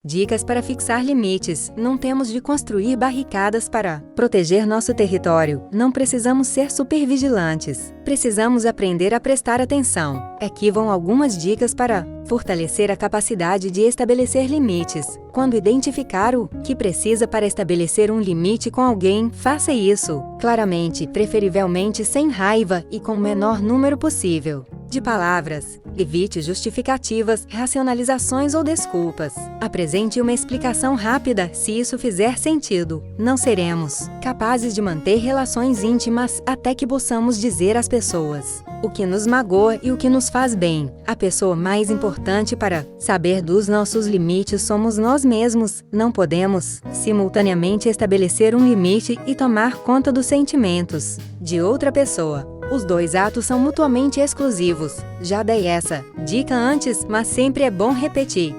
Dicas para fixar limites. Não temos de construir barricadas para proteger nosso território. Não precisamos ser supervigilantes. Precisamos aprender a prestar atenção. Aqui vão algumas dicas para fortalecer a capacidade de estabelecer limites. Quando identificar o que precisa para estabelecer um limite com alguém, faça isso claramente, preferivelmente sem raiva e com o menor número possível de palavras. Evite justificativas, racionalizações ou desculpas. Apresente uma explicação rápida, se isso fizer sentido. Não seremos capazes de manter relações íntimas até que possamos dizer às pessoas o que nos magoa e o que nos faz bem. A pessoa mais importante para saber dos nossos limites somos nós mesmos. Não podemos, simultaneamente, estabelecer um limite e tomar conta dos sentimentos de outra pessoa. Os dois atos são mutuamente exclusivos. Já dei essa dica antes, mas sempre é bom repetir.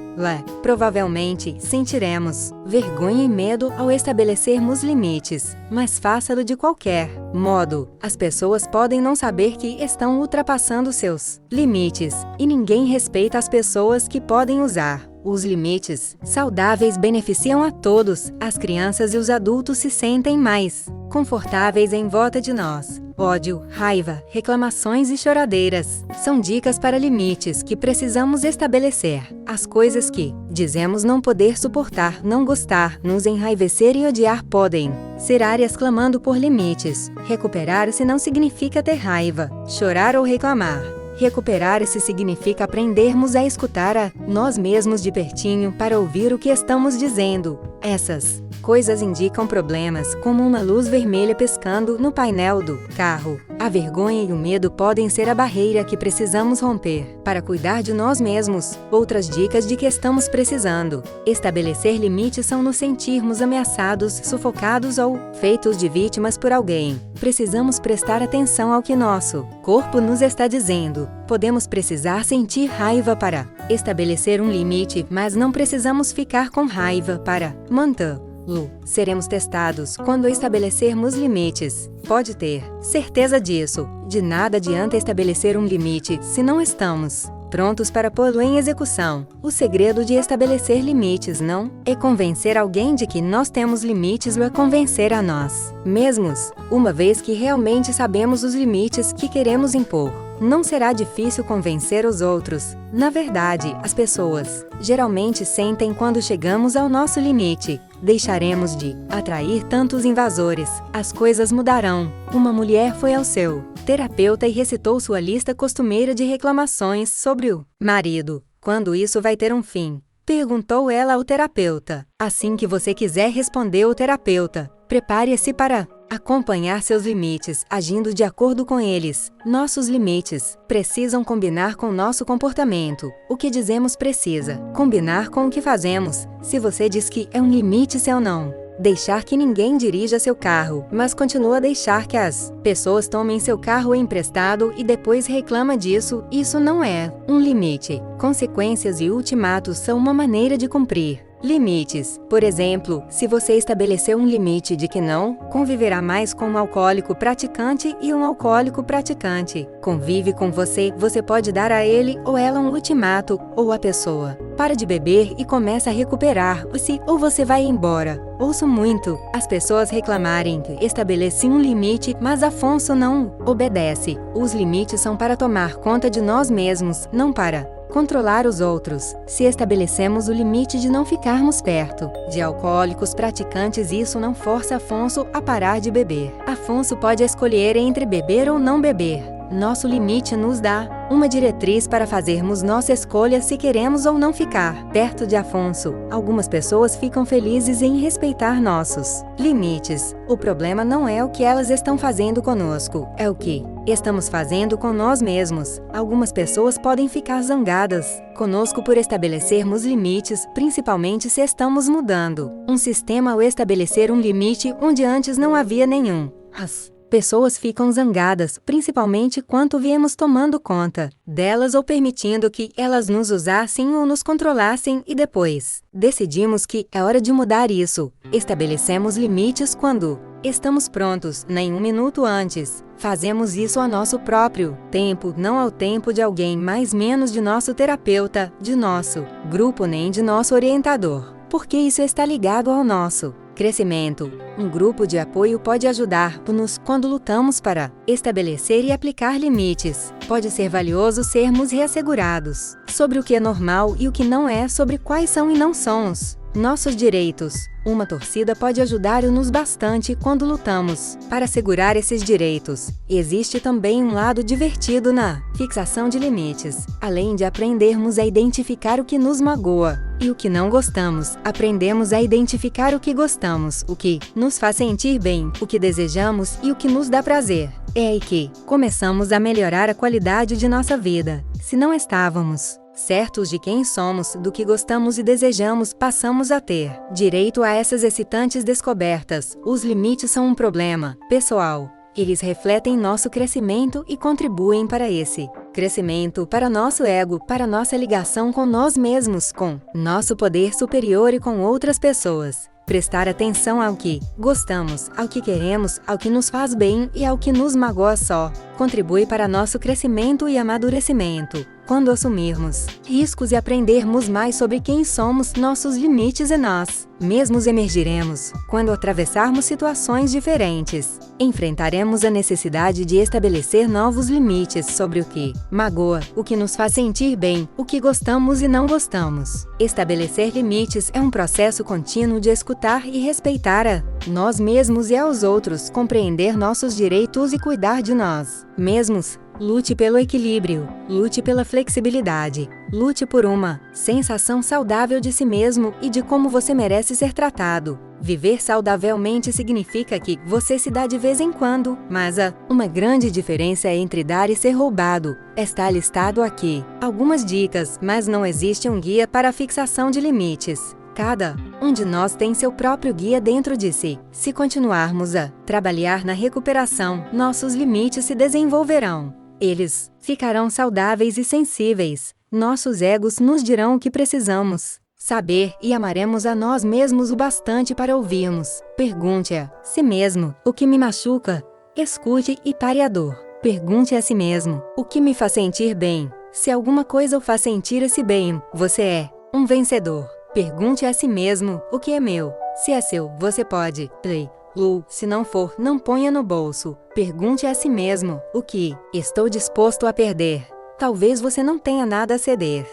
Provavelmente sentiremos vergonha e medo ao estabelecermos limites, mas faça-lo de qualquer modo. As pessoas podem não saber que estão ultrapassando seus limites, e ninguém respeita as pessoas que podem usar os limites saudáveis. Beneficiam a todos. As crianças e os adultos se sentem mais confortáveis em volta de nós. Ódio, raiva, reclamações e choradeiras são dicas para limites que precisamos estabelecer. As coisas que dizemos não poder suportar, não gostar, nos enraivecer e odiar podem ser áreas clamando por limites. Recuperar-se não significa ter raiva, chorar ou reclamar. Recuperar-se significa aprendermos a escutar a nós mesmos de pertinho para ouvir o que estamos dizendo. Essas coisas indicam problemas, como uma luz vermelha piscando no painel do carro. A vergonha e o medo podem ser a barreira que precisamos romper para cuidar de nós mesmos. Outras dicas de que estamos precisando estabelecer limites são nos sentirmos ameaçados, sufocados ou feitos de vítimas por alguém. Precisamos prestar atenção ao que nosso corpo nos está dizendo. Podemos precisar sentir raiva para estabelecer um limite, mas não precisamos ficar com raiva para mantê-lo. Seremos testados quando estabelecermos limites. Pode ter certeza disso. De nada adianta estabelecer um limite se não estamos prontos para pô-lo em execução. O segredo de estabelecer limites não é convencer alguém de que nós temos limites, ou é convencer a nós mesmos, uma vez que realmente sabemos os limites que queremos impor. Não será difícil convencer os outros. Na verdade, as pessoas geralmente sentem quando chegamos ao nosso limite. Deixaremos de atrair tantos invasores. As coisas mudarão. Uma mulher foi ao seu terapeuta e recitou sua lista costumeira de reclamações sobre o marido. Quando isso vai ter um fim? Perguntou ela ao terapeuta. Assim que você quiser, respondeu o terapeuta. Prepare-se para acompanhar seus limites, agindo de acordo com eles. Nossos limites precisam combinar com nosso comportamento. O que dizemos precisa combinar com o que fazemos. Se você diz que é um limite seu não deixar que ninguém dirija seu carro, mas continua a deixar que as pessoas tomem seu carro emprestado e depois reclama disso, isso não é um limite. Consequências e ultimatos são uma maneira de cumprir limites. Por exemplo, se você estabeleceu um limite de que não conviverá mais com um alcoólico praticante e um alcoólico praticante convive com você, você pode dar a ele ou ela um ultimato, ou a pessoa para de beber e começa a recuperar-se, ou você vai embora. Ouço muito as pessoas reclamarem que estabeleci um limite, mas Afonso não obedece. Os limites são para tomar conta de nós mesmos, não para controlar os outros. Se estabelecemos o limite de não ficarmos perto de alcoólicos praticantes, isso não força Afonso a parar de beber. Afonso pode escolher entre beber ou não beber. Nosso limite nos dá uma diretriz para fazermos nossa escolha se queremos ou não ficar perto de Afonso. Algumas pessoas ficam felizes em respeitar nossos limites. O problema não é o que elas estão fazendo conosco, é o que estamos fazendo com nós mesmos. Algumas pessoas podem ficar zangadas conosco por estabelecermos limites, principalmente se estamos mudando um sistema ao estabelecer um limite onde antes não havia nenhum. As pessoas ficam zangadas, principalmente quando viemos tomando conta delas ou permitindo que elas nos usassem ou nos controlassem, e depois decidimos que é hora de mudar isso. Estabelecemos limites quando Estamos prontos, nem um minuto antes. Fazemos isso a nosso próprio tempo, não ao tempo de alguém, mais menos de nosso terapeuta, de nosso grupo, nem de nosso orientador. Porque isso está ligado ao nosso crescimento. Um grupo de apoio pode ajudar-nos quando lutamos para estabelecer e aplicar limites. Pode ser valioso sermos reassegurados sobre o que é normal e o que não é, sobre quais são e não são os nossos direitos. Uma torcida pode ajudar-nos bastante quando lutamos para assegurar esses direitos. Existe também um lado divertido na fixação de limites. Além de aprendermos a identificar o que nos magoa e o que não gostamos, aprendemos a identificar o que gostamos, o que nos faz sentir bem, o que desejamos e o que nos dá prazer. É aí que começamos a melhorar a qualidade de nossa vida. Se não estávamos certos de quem somos, do que gostamos e desejamos, passamos a ter direito a essas excitantes descobertas. Os limites são um problema pessoal. Eles refletem nosso crescimento e contribuem para esse crescimento, para nosso ego, para nossa ligação com nós mesmos, com nosso poder superior e com outras pessoas. Prestar atenção ao que gostamos, ao que queremos, ao que nos faz bem e ao que nos magoa só contribui para nosso crescimento e amadurecimento. Quando assumirmos riscos e aprendermos mais sobre quem somos, nossos limites e nós mesmos emergiremos. Quando atravessarmos situações diferentes, enfrentaremos a necessidade de estabelecer novos limites sobre o que magoa, o que nos faz sentir bem, o que gostamos e não gostamos. Estabelecer limites é um processo contínuo de escutar e respeitar a nós mesmos e aos outros, compreender nossos direitos e cuidar de nós mesmos. Lute pelo equilíbrio, lute pela flexibilidade, lute por uma sensação saudável de si mesmo e de como você merece ser tratado. Viver saudavelmente significa que você se dá de vez em quando, mas há uma grande diferença entre dar e ser roubado. Está listado aqui algumas dicas, mas não existe um guia para a fixação de limites. Cada um de nós tem seu próprio guia dentro de si. Se continuarmos a trabalhar na recuperação, nossos limites se desenvolverão. Eles ficarão saudáveis e sensíveis. Nossos egos nos dirão o que precisamos saber e amaremos a nós mesmos o bastante para ouvirmos. Pergunte a si mesmo: o que me machuca? Escute e pare a dor. Pergunte a si mesmo: o que me faz sentir bem? Se alguma coisa o faz sentir-se bem, você é um vencedor. Pergunte a si mesmo: o que é meu? Se é seu, você pode. Se não for, não ponha no bolso. Pergunte a si mesmo: o que estou disposto a perder? Talvez você não tenha nada a ceder.